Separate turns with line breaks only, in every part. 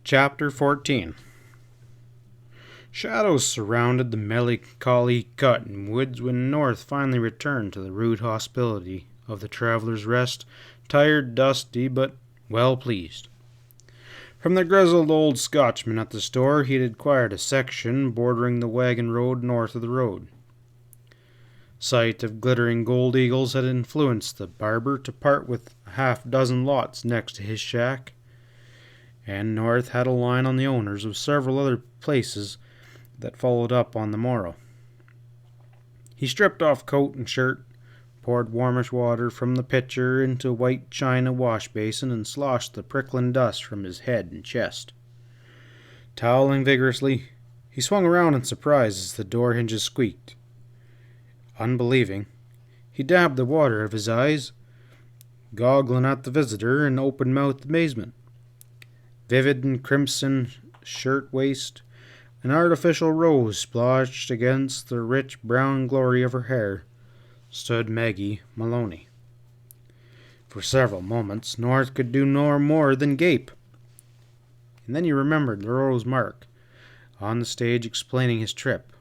Chapter 14. Shadows surrounded the melancholy cottonwoods when North finally returned to the rude hospitality of the traveller's rest, tired, dusty, but well pleased. From the grizzled old Scotchman at the store, he had acquired a section bordering the wagon road north of the road. Sight of glittering gold eagles had influenced the barber to part with a half-dozen lots next to his shack, and North had a line on the owners of several other places that followed up on the morrow. He stripped off coat and shirt, poured warmish water from the pitcher into a white china wash basin, and sloshed the prickling dust from his head and chest. Toweling vigorously, he swung around in surprise as the door hinges squeaked. Unbelieving, he dabbed the water of his eyes, goggling at the visitor in open-mouthed amazement. Vivid and crimson shirt-waist, an artificial rose splotched against the rich brown glory of her hair, stood Maggie Maloney. For several moments, North could do no more than gape. And then he remembered Leroux's mark on the stage explaining his trip.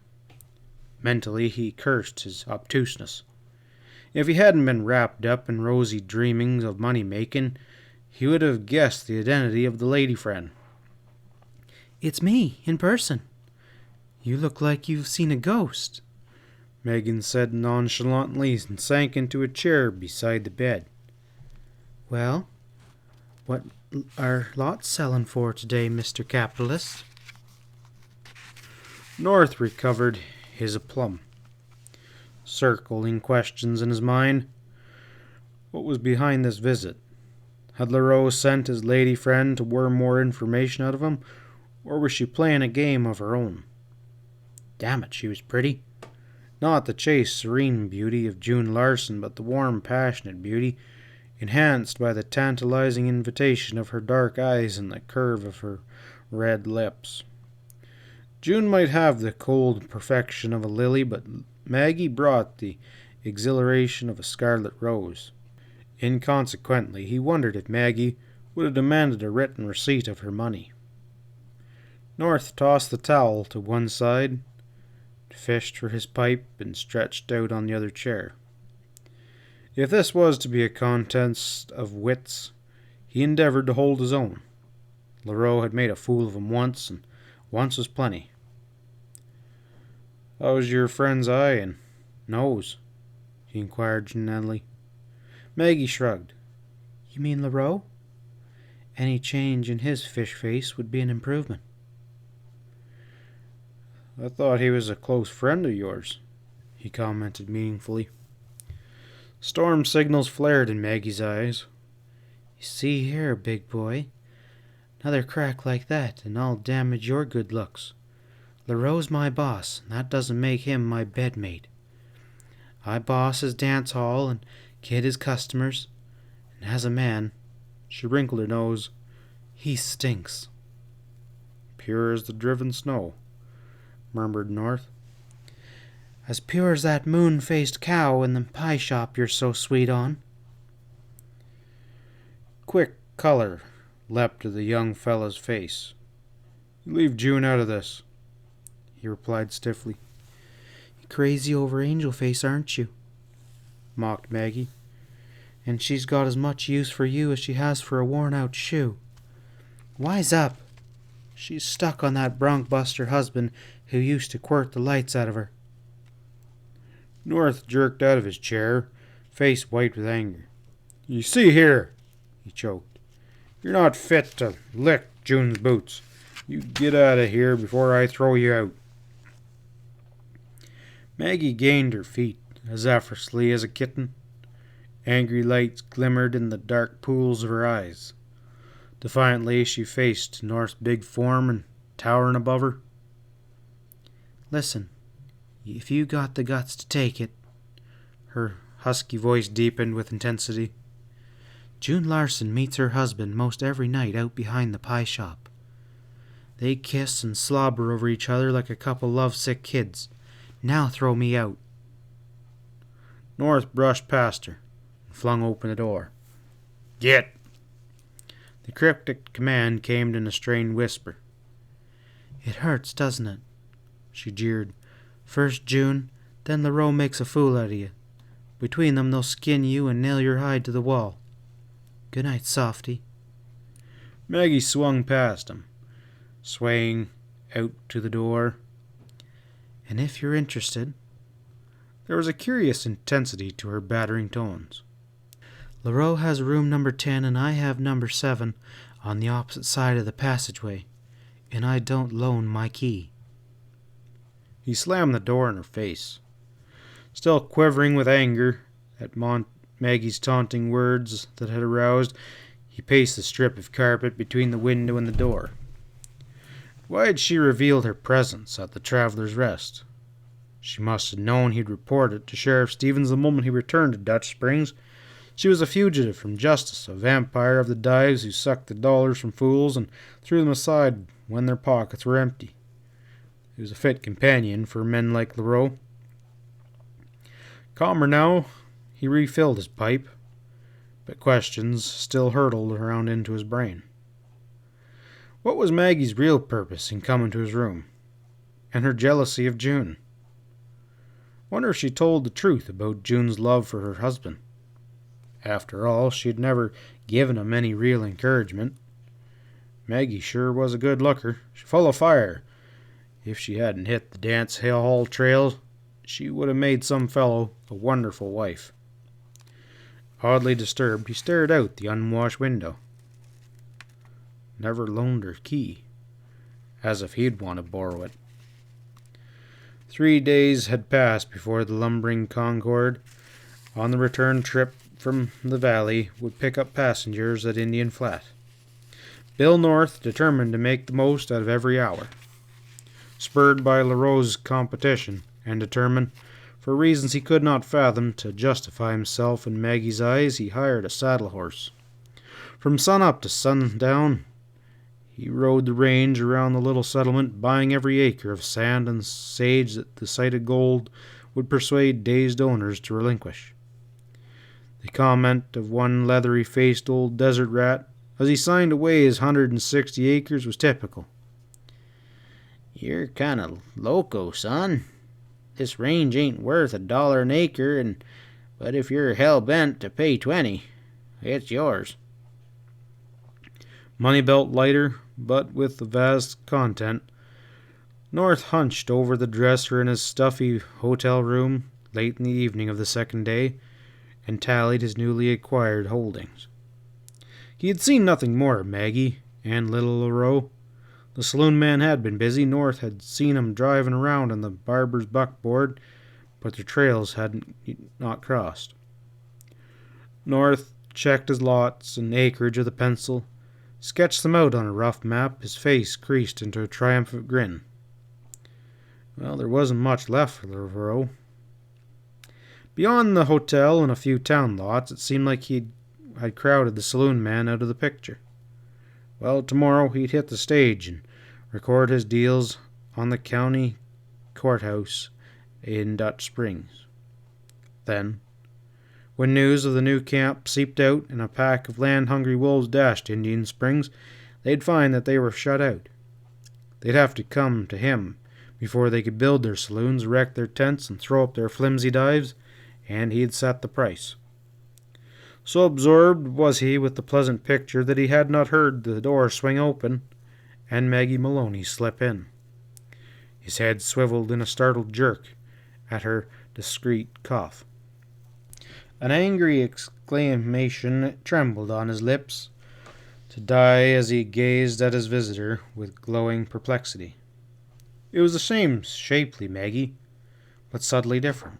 Mentally, he cursed his obtuseness. If he hadn't been wrapped up in rosy dreamings of money-making, he would have guessed the identity of the lady friend.
"It's me, in person. You look like you've seen a ghost,"
Megan said nonchalantly and sank into a chair beside the bed.
"Well, what are lots selling for today, Mr. Capitalist?"
North recovered his aplomb, circling questions in his mind. What was behind this visit? Had Leroux sent his lady friend to worm more information out of him, or was she playing a game of her own? Damn it, she was pretty. Not the chaste, serene beauty of June Larson, but the warm, passionate beauty, enhanced by the tantalizing invitation of her dark eyes and the curve of her red lips. June might have the cold perfection of a lily, but Maggie brought the exhilaration of a scarlet rose. Inconsequently, he wondered if Maggie would have demanded a written receipt of her money. North tossed the towel to one side, fished for his pipe, and stretched out on the other chair. If this was to be a contest of wits, he endeavored to hold his own. Leroux had made a fool of him once, and once was plenty. "How's your friend's eye and nose?" he inquired gently. Maggie shrugged.
"You mean Leroux? Any change in his fish face would be an improvement."
"I thought he was a close friend of yours," he commented meaningfully. Storm signals flared in Maggie's eyes.
"You see here, big boy, another crack like that and I'll damage your good looks. Leroux's my boss, and that doesn't make him my bedmate. I boss his dance hall and kid his customers, and as a man," she wrinkled her nose, "he stinks."
"Pure as the driven snow," murmured North.
"As pure as that moon-faced cow in the pie shop you're so sweet on."
Quick color leapt to the young fellow's face. "You leave June out of this," he replied stiffly.
"You're crazy over Angel Face, aren't you?"
mocked Maggie.
"And she's got as much use for you as she has for a worn-out shoe. Wise up! She's stuck on that bronc-buster husband who used to quirt the lights out of her."
North jerked out of his chair, face white with anger. "You see here," he choked, "you're not fit to lick June's boots. You get out of here before I throw you out." Maggie gained her feet as effortlessly as a kitten. Angry lights glimmered in the dark pools of her eyes. Defiantly, she faced North's big form and towering above her.
"Listen, if you got the guts to take it," her husky voice deepened with intensity, "June Larson meets her husband most every night out behind the pie shop. They kiss and slobber over each other like a couple lovesick kids. Now throw me out."
North brushed past her and flung open the door. "Get!" The cryptic command came in a strained whisper.
"It hurts, doesn't it?" she jeered. "First June, then LaRoe makes a fool out of you. Between them they'll skin you and nail your hide to the wall. Good night, softy."
Maggie swung past him, swaying out to the door.
"And if you're interested—"
There was a curious intensity to her battering tones.
"LaRoe has room number 10 and I have number 7 on the opposite side of the passageway, and I don't loan my key."
He slammed the door in her face. Still quivering with anger at Maggie's taunting words that had aroused, he paced the strip of carpet between the window and the door. Why had she revealed her presence at the Traveler's Rest? She must have known he'd report it to Sheriff Stevens the moment he returned to Dutch Springs. She was a fugitive from justice, a vampire of the dives who sucked the dollars from fools and threw them aside when their pockets were empty. He was a fit companion for men like LaRoe. Calmer now, he refilled his pipe, but questions still hurtled around into his brain. What was Maggie's real purpose in coming to his room? And her jealousy of June? Wonder if she told the truth about June's love for her husband. After all, she had never given him any real encouragement. Maggie sure was a good looker, full of fire. If she hadn't hit the dance hall trail, she would have made some fellow a wonderful wife. Oddly disturbed, he stared out the unwashed window. Never loaned her key, as if he'd want to borrow it. 3 days had passed before the lumbering Concord, on the return trip from the valley, would pick up passengers at Indian Flat. Bill North determined to make the most out of every hour. Spurred by LaRoe's competition, and determined, for reasons he could not fathom, to justify himself in Maggie's eyes, he hired a saddle horse. From sun-up to sundown, he rode the range around the little settlement, buying every acre of sand and sage that the sight of gold would persuade dazed owners to relinquish. The comment of one leathery-faced old desert rat, as he signed away his 160 acres, was typical. "You're kind of loco, son. This range ain't worth $1 an acre, but if you're hell-bent to pay 20, it's yours." Money belt lighter, but with the vast content, North hunched over the dresser in his stuffy hotel room late in the evening of the second day and tallied his newly acquired holdings. He had seen nothing more of Maggie and little LaRoe. The saloon man had been busy. North had seen him driving around on the barber's buckboard, but their trails had not crossed. North checked his lots and acreage with a pencil, sketched them out on a rough map, his face creased into a triumphant grin. Well, there wasn't much left for LaRoe. Beyond the hotel and a few town lots, it seemed like he had crowded the saloon man out of the picture. Well, tomorrow he'd hit the stage and record his deals on the county courthouse in Dutch Springs. Then, when news of the new camp seeped out and a pack of land-hungry wolves dashed Indian Springs, they'd find that they were shut out. They'd have to come to him before they could build their saloons, erect their tents, and throw up their flimsy dives, and he'd set the price. So absorbed was he with the pleasant picture that he had not heard the door swing open and Maggie Maloney slip in. His head swiveled in a startled jerk at her discreet cough. An angry exclamation trembled on his lips, to die as he gazed at his visitor with glowing perplexity. It was the same shapely Maggie, but subtly different.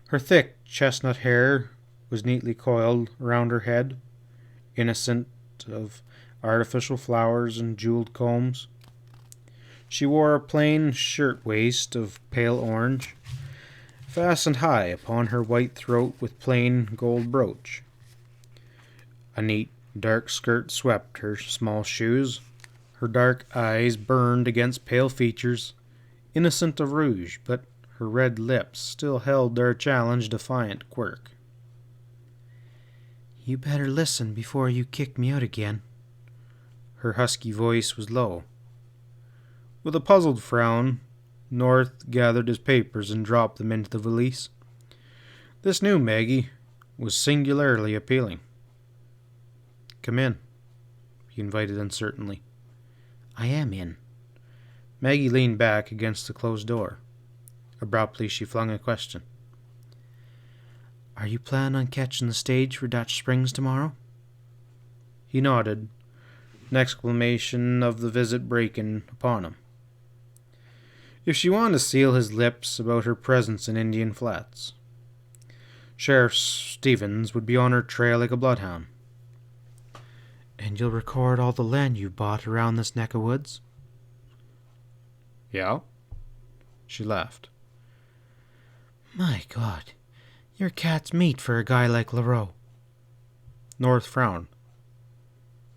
Her thick chestnut hair was neatly coiled around her head, innocent of artificial flowers and jeweled combs. She wore a plain shirt-waist of pale orange, fastened high upon her white throat with plain gold brooch. A neat, dark skirt swept her small shoes. Her dark eyes burned against pale features, innocent of rouge, but her red lips still held their challenge-defiant quirk.
You better listen before you kick me out again.
Her husky voice was low. With a puzzled frown, North gathered his papers and dropped them into the valise. This new Maggie was singularly appealing. "Come in," he invited uncertainly.
I am in.
Maggie leaned back against the closed door. Abruptly, she flung a question.
Are you planning on catching the stage for Dutch Springs tomorrow?
He nodded, an exclamation of the visit breaking upon him. If she wanted to seal his lips about her presence in Indian Flats, Sheriff Stevens would be on her trail like a bloodhound.
And you'll record all the land you bought around this neck of woods?
Yeah? She laughed.
My God, you're cat's meat for a guy like LaRoe.
North frowned.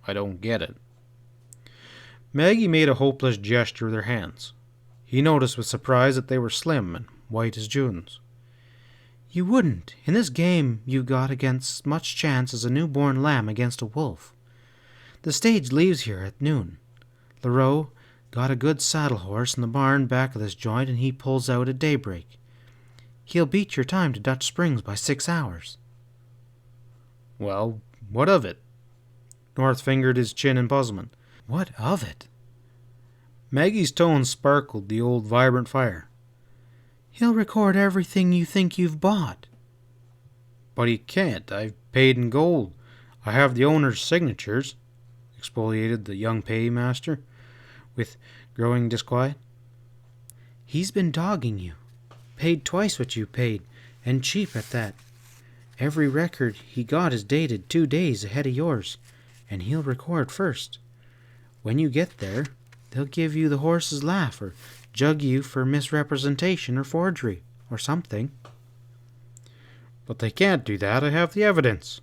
I don't get it. Maggie made a hopeless gesture with her hands. He noticed with surprise that they were slim and white as June's.
You wouldn't. In this game you got against much chance as a newborn lamb against a wolf. The stage leaves here at noon. LaRoe got a good saddle horse in the barn back of this joint, and he pulls out at daybreak. He'll beat your time to Dutch Springs by 6 hours.
Well, what of it? North fingered his chin in puzzlement.
What of it?
Maggie's tone sparkled the old vibrant fire.
He'll record everything you think you've bought.
But he can't. I've paid in gold. I have the owner's signatures, exfoliated the young paymaster, with growing disquiet.
He's been dogging you. Paid twice what you paid, and cheap at that. Every record he got is dated 2 days ahead of yours, and he'll record first. When you get there, they'll give you the horse's laugh or jug you for misrepresentation or forgery or something.
But they can't do that. I have the evidence.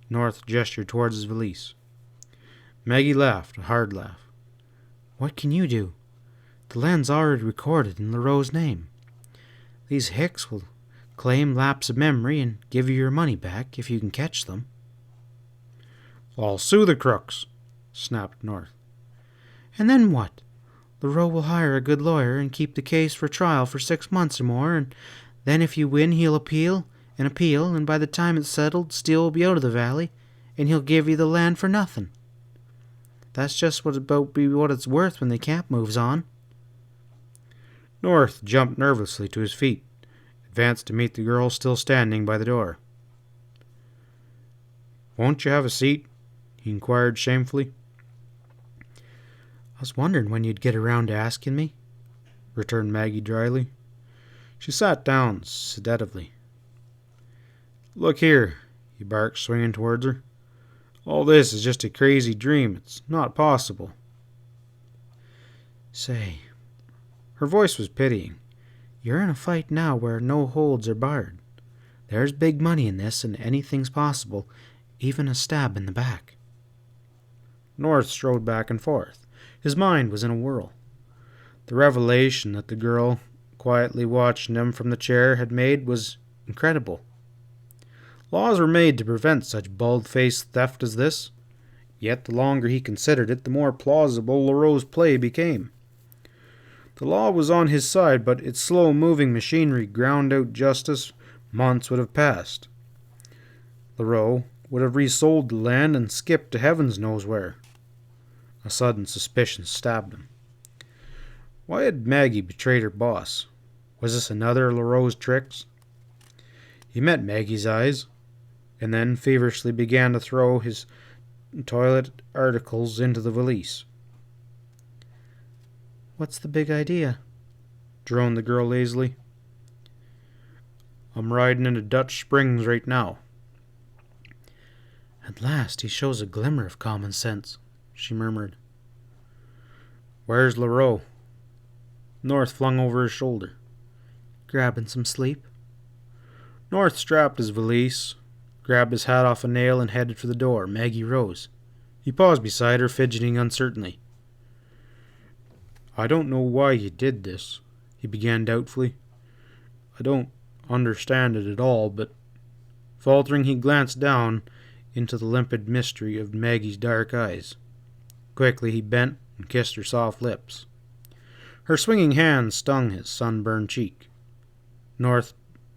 North gestured towards his valise. Maggie laughed, a hard laugh.
What can you do? The land's already recorded in LaRoe's name. These hicks will claim lapse of memory and give you your money back if you can catch them.
I'll sue the crooks, snapped North.
And then what? LaRoe will hire a good lawyer and keep the case for trial for 6 months or more, and then if you win he'll appeal, and by the time it's settled, Steele will be out of the valley, and he'll give you the land for nothing. That's just what it's worth when the camp moves on.
North jumped nervously to his feet, advanced to meet the girl still standing by the door. Won't you have a seat? He inquired shamefully.
I was wondering when you'd get around to asking me,
returned Maggie dryly. She sat down sedatively. Look here, he barked, swinging towards her. All this is just a crazy dream. It's not possible.
Say,
her voice was pitying.
You're in a fight now where no holds are barred. There's big money in this, and anything's possible, even a stab in the back.
North strode back and forth. His mind was in a whirl. The revelation that the girl, quietly watching him from the chair, had made was incredible. Laws were made to prevent such bald-faced theft as this, yet the longer he considered it, the more plausible LaRoe's play became. The law was on his side, but its slow-moving machinery ground out justice. Months would have passed. LaRoe would have resold the land and skipped to heavens knows where. A sudden suspicion stabbed him. Why had Maggie betrayed her boss? Was this another of LaRoe's tricks? He met Maggie's eyes, and then feverishly began to throw his toilet articles into the valise.
What's the big idea?
Droned the girl lazily. I'm riding into Dutch Springs right now.
At last he shows a glimmer of common sense, she murmured.
Where's LaRoe? North flung over his shoulder.
Grabbing some sleep.
North strapped his valise, grabbed his hat off a nail, and headed for the door. Maggie rose. He paused beside her, fidgeting uncertainly. I don't know why you did this, he began doubtfully. I don't understand it at all, but... Faltering, he glanced down into the limpid mystery of Maggie's dark eyes. Quickly he bent and kissed her soft lips. Her swinging hand stung his sunburned cheek. North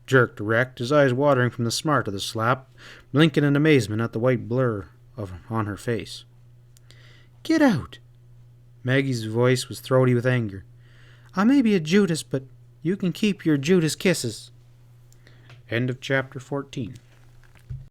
jerked erect, his eyes watering from the smart of the slap, blinking in amazement at the white blur on her face.
"Get out!"
Maggie's voice was throaty with anger.
"I may be a Judas, but you can keep your Judas kisses."
End of chapter 14.